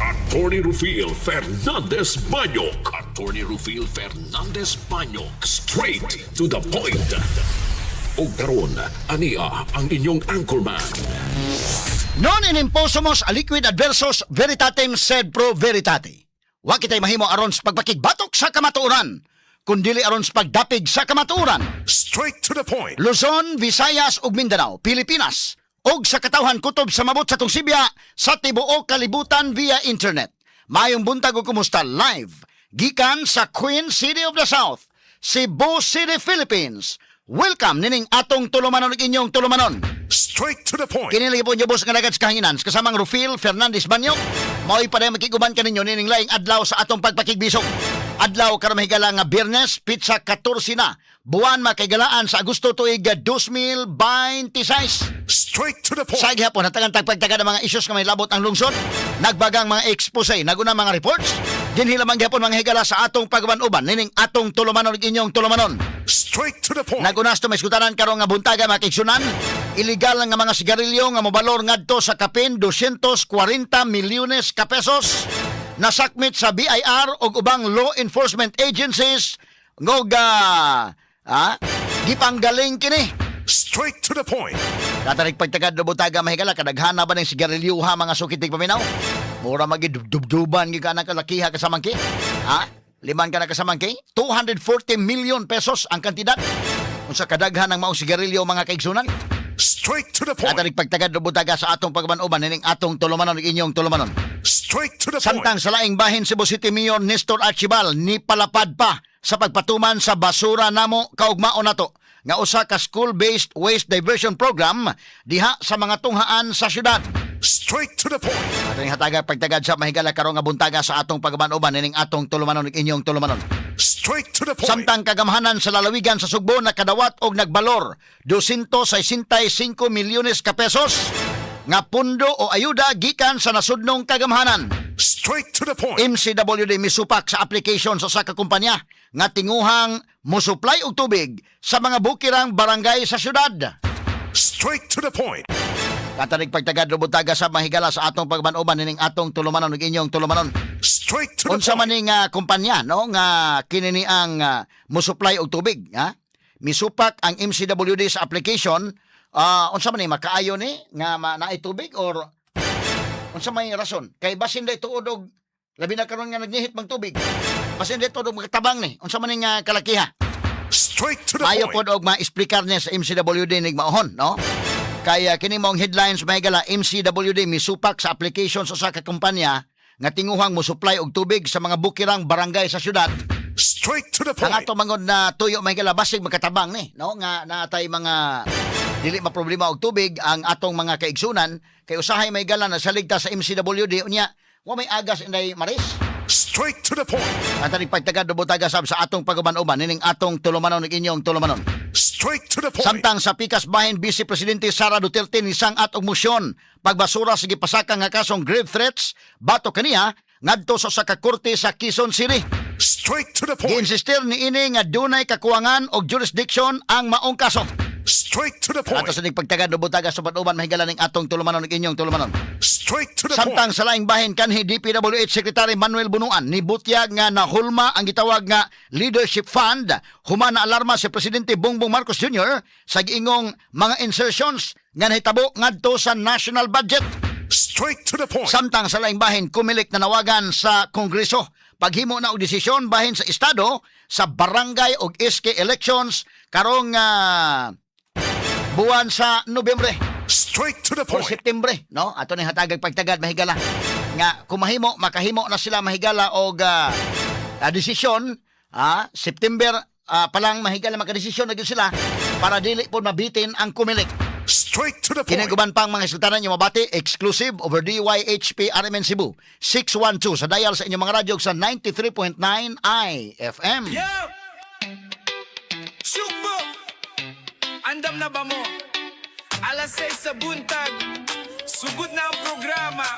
Attorney Rufil Fernandez Banyok. Attorney Rufil Fernandez Banyok. Straight to the point. O karon, ania ang inyong anchorman. Non inimposumos a liquid adversus veritatem sed pro veritate. Wa kitay mahimo aron sa pagpakigbatok sa kamatuoran, kundili aron sa pagdapig sa kamatuoran. Straight to the point. Luzon, Visayas ug Mindanao, Pilipinas, og sa katawhan kutob sa mabot sa Sibya sa tibuok kalibutan via internet. Mayong buntag ug kumusta live gikan sa Queen City of the South, Cebu City, Philippines. Welcome nining atong tulumanon ug inyong tulumanon. Straight to the point. Kinili po niyo boss nga nagad sa kahanginan kasamang Rufil Fernandez Banyok. Mao'y pa rin makiguban kaninyo nining laing adlaw sa atong pagpakigbisog. Adlaw karon mahigala nga Biyernes, pizza 14 na. Buwan makaigalaan sa Agosto tuig 2026. Straight to the point. Sa gihapon hatagan tagpagtaga ng mga issues nga may labot ang lungsod, nagbagang mga expose, naguna mga reports, dinhila man gihapon mga higala sa atong pagbanuban nining atong tulumanon ug inyong tulumanon. Straight to the point. Nagunas to may skutanan karon nga buntaga makigsunan, illegal nga mga sigarilyo nga mobalor ngadto sa kapin 240 milyones ka pesos. Nasakmit sa BIR ug ubang law enforcement agencies ngog gipanggaling kini. Straight to the point. Katanig pagtagad do butaga mahigala kadaghana ba ng sigarilyo ha mga sukitig paminaw? Mura magidubduban gi kana kalakiha kasamangki. Liman ka na kasamangki? 240 million pesos ang kantidad. Unsa kadaghan ng maong sigarilyo mga kaigsunan? Straight to the point. Katanig pagtagad do butaga sa atong pagbanuban nining atong tulumanon ug inyong tulumanon. Straight to the point. Samtang sa laing bahin Cebu City Mayor Nestor Archibal ni palapad pa sa pagpatuman sa basura namo kaugmao nato nga usa ka school-based waste diversion program diha sa mga tunghaan sa syudad. Straight to the point. Ating hataga pagtagad sa mahigala karon nga buntaga sa atong pagbanuban nining atong tulumanon ug inyong tulumanon. Straight to the point. Samtang kagamhanan sa lalawigan sa Sugbo nakadawat og nagbalor 265 milyones ka pesos nga pundo o ayuda gikan sa nasudnong kagamhanan. Straight to the point. MCWD misupak sa application sa usa ka kumpanya nga tinguhang mosupply og tubig sa mga bukirang barangay sa syudad. Straight to the point. Katanig pagtagad do butaga sa mahigala sa atong pagbanuban nining atong tulumanon ug inyong tulumanon. Straight to the Unsa man point. ning kumpanya no nga kinini ang mosupply og tubig, misupak ang MCWD sa application. Unsa man ni makaayo ni nga naay tubig or unsa may rason? Kay basin day tuod og labi na karon nga nagnihit mag tubig. Basin day tuod og magtabang ni. Unsa man ning kalakiha? Straight to the Mayo point. pod og ma-explicar niya sa MCWD nig maohon, no? Kaya kini mong headlines mahigala MCWD misupak sa application sa usa ka kumpanya nga tinguhang mosupply og tubig sa mga bukirang barangay sa syudad. Straight to the Ang point. ato mangod na tuyo mahigala basig makatabang ni, no? Nga natay mga dili ma problema og tubig ang atong mga kaigsunan kay usahay mahigala na saligta sa MCWD unya wa may agas inday maris. Straight to the point. Ang tanig pagtagad do butaga sab sa atong pagbanuban nining atong tulumanon ug inyong tulumanon. Straight to the point. Samtang sa pikas bahin Vice Presidente Sara Duterte ni sangat og motion pagbasura sa gipasaka nga kasong grave threats bato kaniya ngadto sa usa ka korte sa Quezon City. Straight to the point. Giinsistir ni ini nga dunay kakuwangan og jurisdiction ang maong kaso. Straight to the point. Ato sa pagtagad do butaga sa panuban mahigala ning atong tulumanon ug inyong tulumanon. Straight to the Samtang point. sa laing bahin kanhi DPWH Secretary Manuel Bunuan ni butyag nga nahulma ang gitawag nga Leadership Fund human na alarma si Presidente Bongbong Marcos Jr. sa giingong mga insertions nga nahitabo ngadto sa national budget. Straight to the point. Samtang sa laing bahin kumilik na nawagan sa Kongreso paghimo na og desisyon bahin sa estado sa barangay ug SK elections karong buwan sa Nobyembre Straight to the o point. Septembre, no? Ato ni hatagag pagtagad mahigala nga kumahimo makahimo na sila mahigala og desisyon September pa lang mahigala makadesisyon na gyud sila para dili po mabitin ang kumilik. Straight to the point. Kiniguban pang mga sultanan yung mabati exclusive over DYHP RMN Cebu 612 sa dial sa inyong mga radyo sa 93.9 IFM. Yo! Sugbo! Andam na ba mo? Alas 6 sa buntag, sugod na ang programa.